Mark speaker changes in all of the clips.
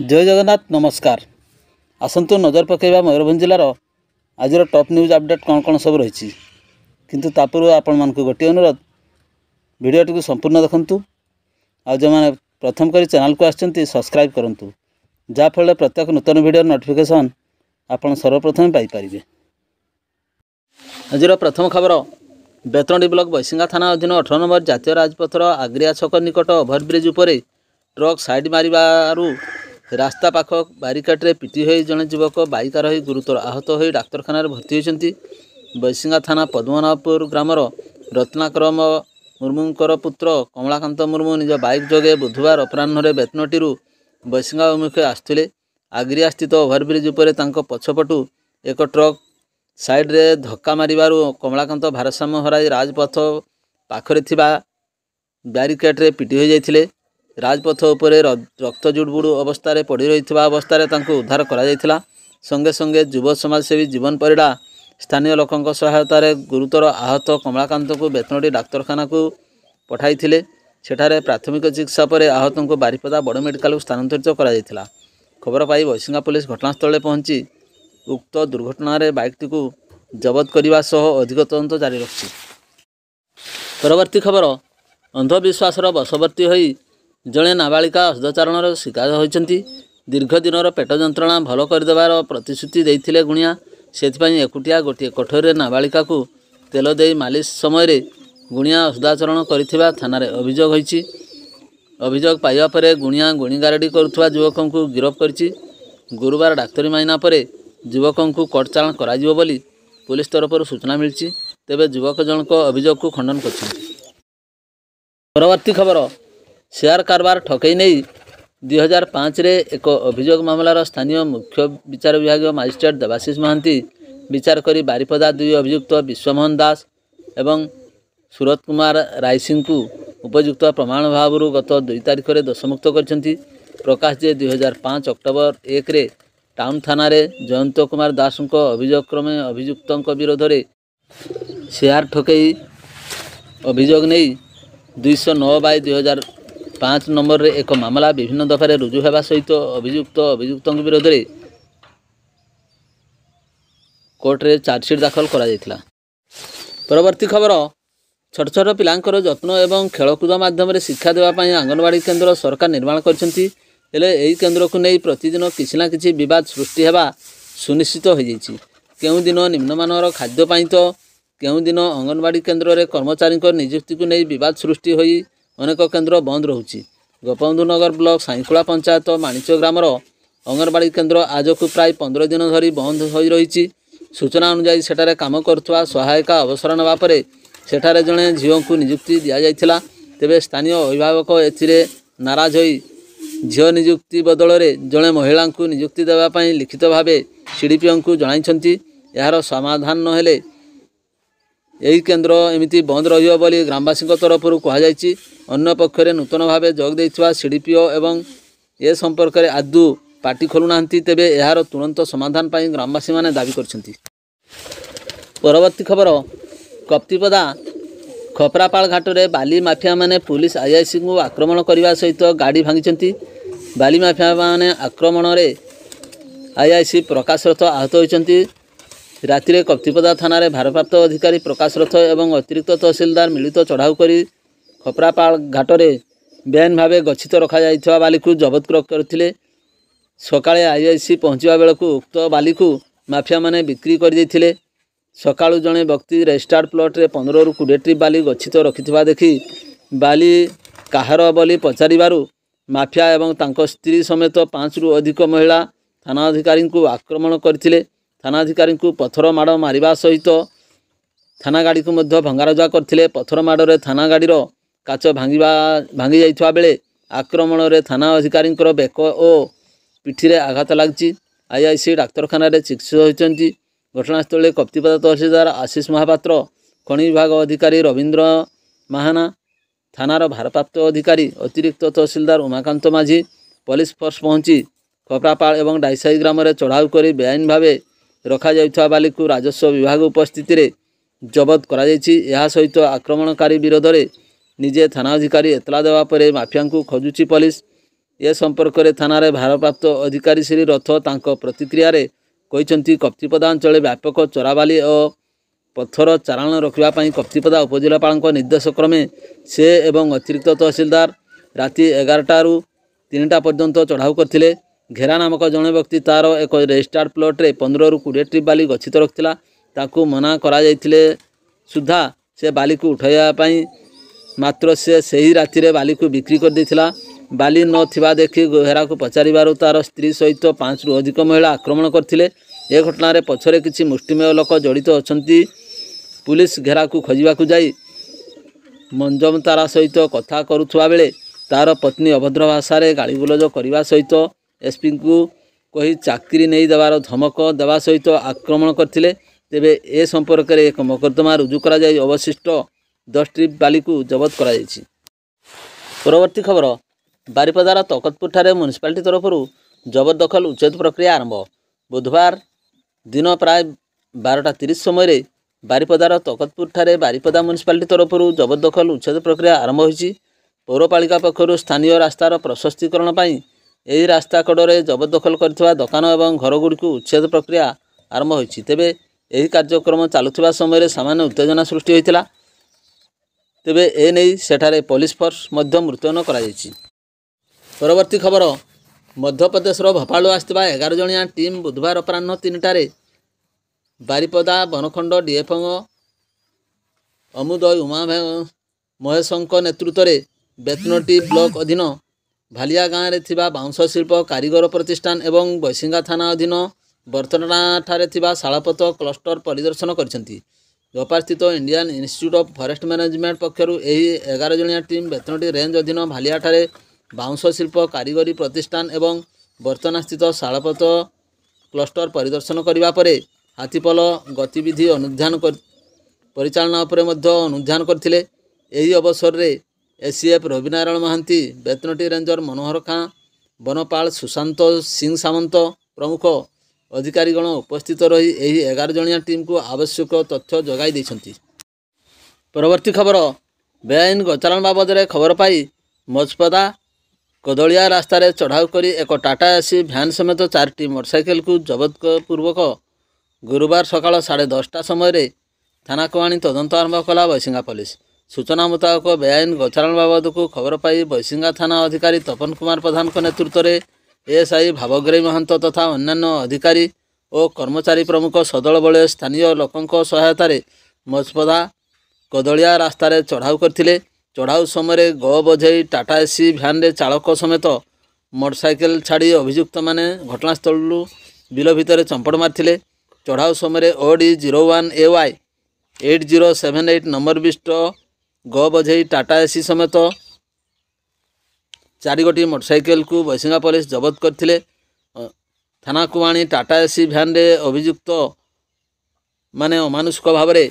Speaker 1: जय जगन्नाथ नमस्कार। आसतु नजर पकेबा मयूरभंज जिलार आज टॉप न्यूज अपडेट कौन कौन सब रही किंतु तापूर्व आपण मानक गोटे अनुरोध वीडियोटी को संपूर्ण देखंतु आ जो मैंने प्रथम करी चैनल को आछंती सब्सक्राइब करंतु जाफल प्रत्येक नूतन वीडियो नोटिफिकेशन आपण सर्वप्रथम पाई परिबे। आज प्रथम खबर बेतनडी ब्लॉक बैसिंगा थाना अधीन 18 नंबर जातीय राजपथर आग्रिया छक निकट ओभरब्रिज उपर ट्रक साइड मारिबारु रास्ता पाख बारिकेड्रे पिटी हो जड़े युवक बाइक आरोही गुरुतर आहत हो डाक्तरखाना भर्ती होती। बैसिंगा थाना पद्मनाभपुर ग्रामर रत्नाकर मुर्मूंकर पुत्र कमलाकांत मुर्मू निज बाइक जोगे बुधवार अपराह्न बेतनटी बैसिंगा अभिमुखे आसुले। आग्रिया स्थित ओभरब्रिज उपर पछपटू एक ट्रक साइड्रे धक्का मारिबारु कमलाकांत भारसाम्य हराई राजपथ पाखरे थिबा ब्यारिकेड्रे पिटी हो जाइथिले। राजपथ उपरे रक्त जुड़बुड़ अवस्था पड़ रही अवस्था उद्धार करा संगे संगे युव समाजसेवी जीवन परिड़ा स्थानीय लोकों सहायतार गुरुतर आहत कमलाकांत को बेतनटी डाक्तरखाना को पठाई सेठारे प्राथमिक चिकित्सा पर आहत को बारिपदा बड़ मेडिकल को स्थानांतरित करा। खबर पाई बैसिंगा पुलिस घटनास्थल पहुंची उक्त दुर्घटना बाइकटी को जबत करने सह अधिक तदंत जारी रखी। परवर्ती खबर अंधविश्वास बशवर्ती होई जड़े नाबालिका अश्लीचारण शिकार होती। दीर्घ दिनर पेट जंत्रणा भल करदेवार प्रतिश्रुति देते गुणिया से एकुटिया गोटे कोठरी नाबालिका को तेल दे मालिश समय गुणिया अश्लीचारण कर थाना अभियोग होती। अभियोग पाइबा पर गुणिया गुणीगारेडी करुवा युवकों को गिरफ्त कर गुरुवार डाक्तरी माइना पर युवकों को कोर्ट चालाण करा बोली पुलिस तरफ सूचना मिली। तेबे युवक जनक अभियोग को खंडन कर। परवर्ती खबर शेयर कारबार ठकई नहीं 2005 रे एक अभियोग मामलार स्थानीय मुख्य विचार विभाग मजिस्ट्रेट देवाशीष महांती विचार करी बारिपदा 2 अभियुक्त विश्वमोहन दास एवं सूरत कुमार रायसिंह को उपयुक्त प्रमाण भाव गत 2 तारिख में दोषमुक्त कर प्रकाश जे 2005 अक्टोबर 1 रे टाउन थाना रे जयंत कुमार दास को अभियोग क्रमे अभियुक्तों विरोध में शेयर ठकई अभियोग नहीं 209/2005 नंबर रे एक मामला विभिन्न दफारे रुजु होगा सहित अभियुक्तों विरोध में कोर्ट रे चार्जसीट दाखल करा जायतिला। परवर्ती खबर छोट छोट पिलांकर जत्न एवं खेलकूद माध्यम शिक्षा देवाई आंगनवाड़ी केन्द्र सरकार निर्माण करछंती। हेले एही केन्द्र को नहीं प्रतिदिन किसी ना किसी विवाद सृष्टि होगा सुनिश्चित हो जाइछि। केउं दिन निम्नमानर खाद्यपाई तो केउं दिन अंगनवाड़ी केन्द्र रे कर्मचारी नियुक्ति को नहीं विवाद सृष्टि होई अनेक केन्द्र बंद रहुछि। गोपबंधुनगर ब्लॉक साईकुला पंचायत माणिच ग्रामर अंगनवाड़ी केन्द्र आज को प्राय 15 दिन धरी बंद हो रही। सूचना अनुसार सेठारे काम करुवा सहायिका अवसर नेबा परे सेठारे जड़े झील को नियुक्ति दि जाइथिला। तेबे स्थानीय अभिभावक एथिरे नाराज होई झील नियुक्ति बदल में जड़े महिला को नियुक्ति देवाई लिखित भाव सीडीपीओ को जणाइछंती। यार समाधान नहेले यही केन्द्र एमिति बंद रहियो बोली ग्रामवासी तरफ कहुई। अन्य पक्षरे नूतन भाव जोग देइथिबा सीडीपीओ एवं ए संपर्क में आदु पार्टी खोलुना तेबे यार तुरंत समाधान पाई ग्रामवासी माने दाबी करछंती। परवर्ती खबर कप्तिपदा खपरापाल घाट में बाली माफिया माने पुलिस आईआईसी को आक्रमण करने सहित गाड़ी भांगी। बाली माफिया माने आक्रमण में आईआईसी प्रकाश रथ आहत होती। राति कप्तिपदा थाना भारप्राप्त अधिकारी प्रकाश रथ एवं अतिरिक्त तहसिलदार मिलित चढ़ाऊ कर खपरापाल घाट में बेआईन भाव गच्छित रखा जाइथिबा बाली को जबत करथिले। सकाळे आईआईसी पहुँचवा बेलू उक्त बाली को माफिया माने बिक्री कर देथिले। सकाळु जड़े व्यक्ति रेजिस्टार्ड प्लॉट रे 15 ରୁ 20 टी बाली गच्छित रखिथिबा देखि बाली काहार बोली पचारिबारु माफिया एवं तांको स्त्री समेत 5 ରୁ अधिक महिला थाना अधिकारी को आक्रमण करथिले। थाना अधिकारी को पथर माड़ मारिबा सहित थाना गाड़ी को मध्य भंगारुजा करथिले। पथर माड़े थाना गाड़ीर काच भांगी जाइथिबा बेले आक्रमण रे थाना अधिकारी बेक और पिठी आघात लगी। आईआईसी डाक्तरखाना चिकित्सित होती। घटनास्थल कप्तिपदा तहसीलदार आशीष महापात्र खनि विभाग अधिकारी रवींद्र महाना थानार भारप्राप्त अधिकारी अतिरिक्त तहसीलदार उमाकांत माझी पुलिस फोर्स पहुंची खपरापाल एवं डाईसाई ग्राम में चढ़ाऊ कर बेआईन भाव रखा जाइथिबा बाली को राजस्व विभाग उपस्थित रे जबत करा जाइछि। यह सहित आक्रमणकारी विरोध में निजे थाना अधिकारी एतला देवा पर माफिया को खोजुची पुलिस। ए संपर्क में थाना भारप्राप्त अधिकारी श्री रथ तांको प्रतिक्रिया रे कहते कप्तिपदा अंचल व्यापक चोराबाली और पत्थर चालाण रखापी कप्तिपदा उपजिलापाल निर्देश क्रमे से एवं अतिरिक्त तहसिलदार राति 11टारू 3टा पर्यंत चढ़ाऊ करथिले। घेरा नामक जड़े व्यक्ति तार एक रेजिस्टार्ड प्लॉट रे 15 ରୁ 20 ट्रिप बाली गच्छित रखिला। ताकू मना करा जायथिले सुधा से बाली को उठाइवाई मात्र से सही राति रे बाली को बिक्री कर देथिला। बाली नथिबा देखि घेरा को पचारिबारु तार स्त्री सहित 5 ରୁ अधिक महिला आक्रमण करथिले। ए घटना रे पछरे किछि मुष्टिमेय लोक जड़ित अछंती। पुलिस घेरा को खोजिबाकू जाई मंजमतारा सहित कथा करुथुवा बेले तार पत्नी अभद्र भाषा गाड़ी गुलज करने सहित एसपी को कही चाकरी नहीं देवार धमक देवा सहित आक्रमण करथिले। तेबे ए संपर्क में एक मोकद्दमा रुजु करा जाय अवशिष्ट 10 ट्रिप बाली को जबत करा जायछि। परवर्ती खबर बारिपदार तकतपुर ठारे म्युनिसिपालिटी तरफ जबरदखल उच्छेद प्रक्रिया आरंभ। बुधवार दिन प्राय 12:30 समय बारिपदार तकतपुर ठारे बारिपदा म्युनिसिपालिटी तरफ जबरदखल उच्छेद प्रक्रिया आरंभ होइछि। पौरपालिका पक्षर स्थानीय रास्तार प्रशस्तीकरण पर यही रास्ता कड़े जबरदखल करथिबा दोकान और घरगुड़ी उच्छेद प्रक्रिया आरंभ होइछि। तेबे यही कार्यक्रम चलुथिबा समय सामान्य उत्तेजना सृष्टि होइतिला। तेबे ए नहीं सेठारे पुलिस फोर्स मध्य मुतयन करा जायछि। परवर्ती खबर मध्यप्रदेश भोपाल आसथिबा 11 जणिया टीम बुधवार अपराह्न 3टारे बारिपदा बनखंड डीएफओ अमुदय उमा महेशंक नेतृत्व में बेतनटी ब्लॉक अधीन भालिया गाँव में थिबा बाउंश शिल्प कारीगर प्रतिष्ठान एवं बैसिंगा थाना अधीन बर्तना ठारे थिबा शालापत क्लस्टर परिदर्शन करछंती। भोपाल स्थित Indian institute of forest management पक्षर यही 11 जणिया टीम बेतनटी रेंज अधीन भालिया ठारे बाउंश शिल्प कारीगरी प्रतिष्ठान एवं बर्तना स्थित शालापत क्लस्टर परिदर्शन करने पर हाथीपल गतिविधि अनुध्यान परिचालना अनुध्यान करथिले। एही अवसर रे एसीएफ रविनारायण महांती, बेतनटी रेंजर मनोहर खां, वनपाल सुशांत सिंह सामंत प्रमुख अधिकारीगण उपस्थित रही एही 11 जणिया टीम को आवश्यक तथ्य जगाई देछंती। परवर्ती खबर बेआईन गचारण बाबद रे खबर पाई मजपदा कदलिया रास्तार चढ़ाऊ करी एक टाटा एसी भ्यान समेत 4टी मोटरसाइकेल को जबत पूर्वक गुरुवार सकाळ 10:30 समय थाना को आनी तदंत आरंभ कला बैसिंगा पुलिस। सूचना मुताबक बेआईन गचारण बाबद को खबर पाई बैसिंगा थाना अधिकारी तपन कुमार प्रधान के नेतृत्व में एएसआई भावग्राही महंत तथा अन्यान्य अधिकारी और कर्मचारी प्रमुख सदल बले स्थानीय लोकों सहायतार मजपदा कदलिया रास्तार चढ़ाऊ करथिले। चढ़ाऊ समय ग बोझई टाटा एसी भ्यान रे चालक समेत मोटरसाइकेल छाड़ी अभियुक्त माने घटनास्थल बिल भितर चंपड़ मारथिले। चढ़ाऊ समय ओडी 01 AY 8078 नंबर विशिष्ट ग बोझई टाटा एसी समेत 4 गोटी मोटरसाइकेल को बैसिंगा पुलिस जबत करथिले। थाना को आनी टाटा एसी भ्यान रे अभियुक्त माने अमानुषिक भाव में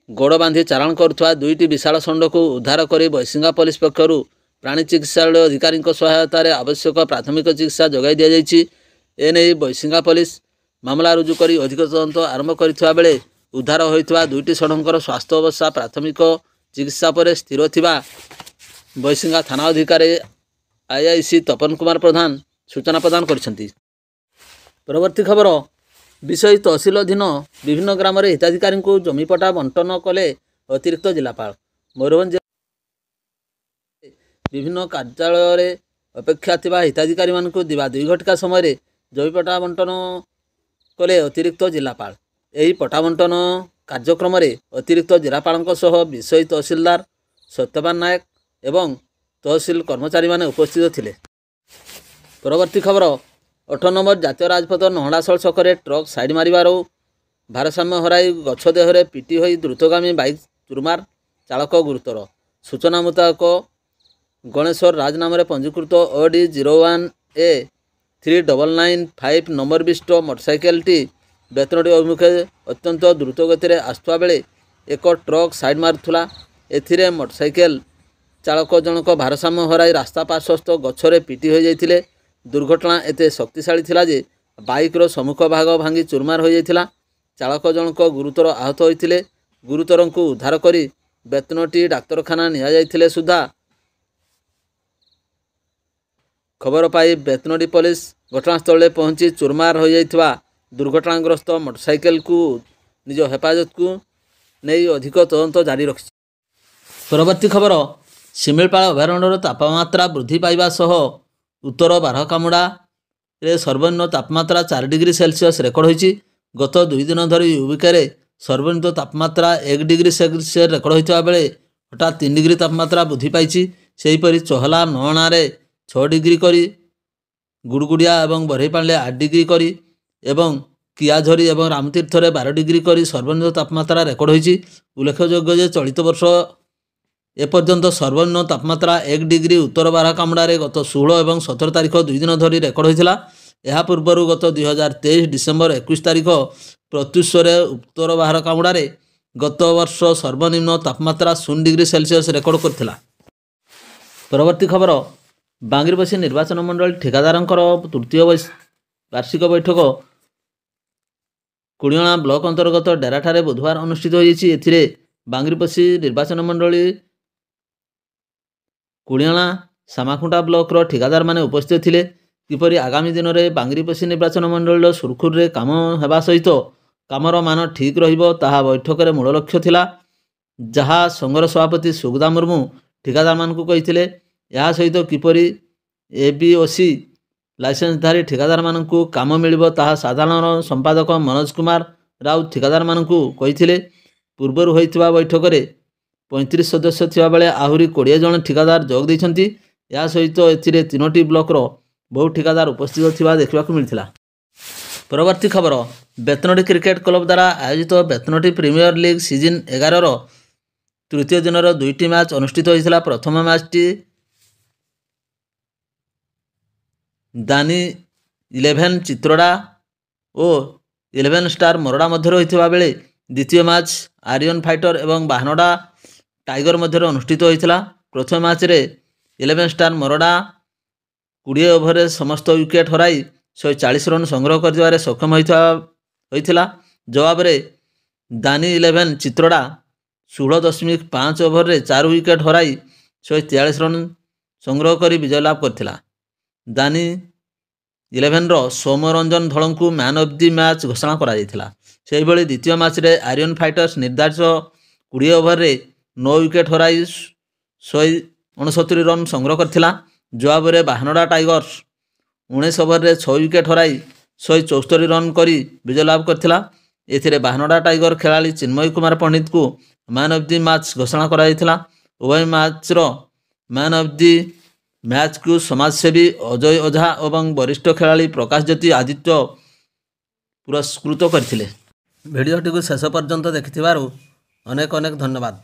Speaker 1: गोड़ बांधी चालाण करुवा 2टी विशाल षंड को उद्धार कर बैसिंगा पुलिस पक्षर प्राणी चिकित्सालय अधिकारी सहायतार आवश्यक प्राथमिक चिकित्सा जगाई दि जाइछि। एने बैसिंगा पुलिस मामला रुजु कर अधिक तदंत आरंभ करथिबा बेले उद्धार होइथिबा 2टी षंडकर स्वास्थ्य अवस्था प्राथमिक चिकित्सा पर स्थिर थिबा बैसिंगा थाना अधिकारी आईआईसी तपन कुमार प्रधान सूचना प्रदान करछंती। परवर्ती खबर विषय तहसिल अधीन विभिन्न ग्राम हिताधिकारी को जमीपटा बंटन कले अतिरिक्त जिलापाल। मयूरभंज विभिन्न कार्यालय अपेक्षा थिबा हिताधिकारी मानकु दिवा 2 घटिका समय जमीपटा बंटन कले अतिरिक्त जिलापाल। एही पटा बंटन कार्यक्रम अतिरिक्त जिलापाल सह विषय तहसिलदार सत्यवान नायक एवं तहसिल कर्मचारी माने उपस्थित थिले। परवर्ती खबर 8 नंबर जातीय राजपथ नहड़ाशल छकरे ट्रक साइड मारिबार भारसाम्य हराई गछ देहरे पिटी होई द्रुतगामी बाइक चुरमार चालक गुरुतर। सूचना मुताबक गणेश्वर राज नाम पंजीकृत ओडी 01 A 3995 नंबर विशिष्ट मोटरसाइकेल टी बेतनटी अभिमुखे अत्यंत द्रुत गति में आसुवा बेले एक ट्रक साइड मारुला। एथिरे मोटरसाइकेल चालक जनक भारसाम्य हराई रास्ता पार्श्वस्थ गछरे पिटी हो जाइथिले। दुर्घटना एते शक्तिशाली थिला जे बाइक्र सम्मुख भाग भांगी चुरमार हो जाइथिला। चालक जनक गुरुतर आहत होइथिले। गुरुतरंकु उद्धार करी बेतनटी डाक्तरखाना निया जाइथिले सुधा खबर पाई बेतनोटी पुलिस घटनास्थल पहुंची चुरमार हो जाइथिबा दुर्घटनाग्रस्त मोटरसाइकेल को निज हेफाजत को नहीं अधिक तदंत जारी रखी। परवर्ती खबर शिमिलपाल अभयारण्यर तापमात्रा वृद्धि पाइबा सह उत्तर बारहकामुड़ा रे सर्वनिम्न तापमात्रा 4 डिग्री सेल्सियस रेकर्ड होईची। गत 2 दिन धरी यूविके सर्वनिम्न तापमात्रा 1 डिग्री सेल्सियस रेकर्ड होता बेले हठात 3 डिग्री तापमात्रा वृद्धि पाई। सेहीपरि चहला नअणारे 6 डिग्री करी गुड़गुड़िया और बरहीपाले 8 डिग्री करी एवं कियाझरी और रामतीर्थ 12 डिग्री करी सर्वनिम्न तापमात्रा रेकर्ड होईची। उल्लेखयोग्य चलित वर्ष एपर्यंत सर्वनिम्न तापमात्रा 1 डिग्री उत्तर बारहकामुड़ा गत 16 और 17 तारीख 2 दिन धरी रेकर्ड होता। यह पूर्व गत 2023 डिसेम्बर 21 तारीख प्रत्युषे उत्तर बारहकामुड़ा गत वर्ष सर्वनिम्न तापमात्रा 0 डिग्री सेल्सियस रेकर्ड करथिला। परवर्ती खबर बांगिरपोषी निर्वाचन मंडल ठेकेदार तृतीय वार्षिक बैठक कुड़ियाणा ब्लॉक अंतर्गत डेराठारे बुधवार अनुष्ठित होईछि। एथिरे बांगिरपोषी निर्वाचन मंडली कुड़ियाणा सामाखुंटा ब्लॉक रो ठेकेदार माने उपस्थित थिले। किपरि आगामी दिन में बांगिरपोषी निर्वाचन मंडल सुरखुर काम हेबा सहित कामर मान ठीक रहिबो ताहा बैठक में मूल लक्ष्य थिला। जहाँ संघर सभापति सुगदा मुर्मू ठेकेदार मानकु कहिथिले। या सहित किपरि एबीओसी लाइसेंसधारी ठेकेदार मानकु काम मिलिबो ताहा साधारण संपादक मनोज कुमार राउत ठेकेदार मानकु कहिथिले। पूर्वर होइथिबा बैठक में 35 सदस्य थिबा बेले आहुरी 20 जन ठेकेदार जोग दैछन्ति। या सहित एथिरे 3टी ब्लॉक बहु ठेकेदार उपस्थित थिबा देखिबाकु मिलिथिला। परवर्ती खबर बेतनोटी क्रिकेट क्लब द्वारा आयोजित बेतनोटी प्रीमियर लीग सीजन 11 तृतीय दिन 2टी मैच अनुष्ठित होता। प्रथम मैचटी दानी 11 चित्रोड़ा और 11 स्टार मोरडा मध्य होता बेले द्वितीय मैच आर्यन फाइटर एवं बाहनोडा टाइगर मध्य अनुष्ठित होता। प्रथम मैच रे 11 स्टार मोरडा 20 ओवर समस्त विकेट हराई 140 रन संग्रह कर सक्षम होता। जवाब रे दानी 11 चित्रोड़ा 16.5 ओवर 4 विकेट हराई 143 रन संग्रह कर विजय लाभ करथिला। दानी 11 रो सौम्यरंजन धड़ को मैन ऑफ द मैच घोषणा करा जायथिला। सेहि भली द्वितीय मैच रे आर्यन फाइटर्स निर्धारित 20 ओवर 9 विकेट हराई 169 रन संग्रह करथिला। जवाब रे बाहनोडा टाइगर्स 19 ओवर 6 विकेट हराई 174 रन करी विजय लाभ करथिला। एथिरे बाहनोडा टाइगर खेलाड़ी चिन्मय कुमार पंडित को मैन ऑफ द मैच घोषणा करा जायथिला। उभय मैच रो मैन ऑफ द मैच को समाजसेवी अजय ओझा और वरिष्ठ खेलाड़ी प्रकाश ज्योति आदित्य पुरस्कृत करथिले। भिडियोटी को शेष पर्यंत देखिथिबारु अनेक अनेक धन्यवाद।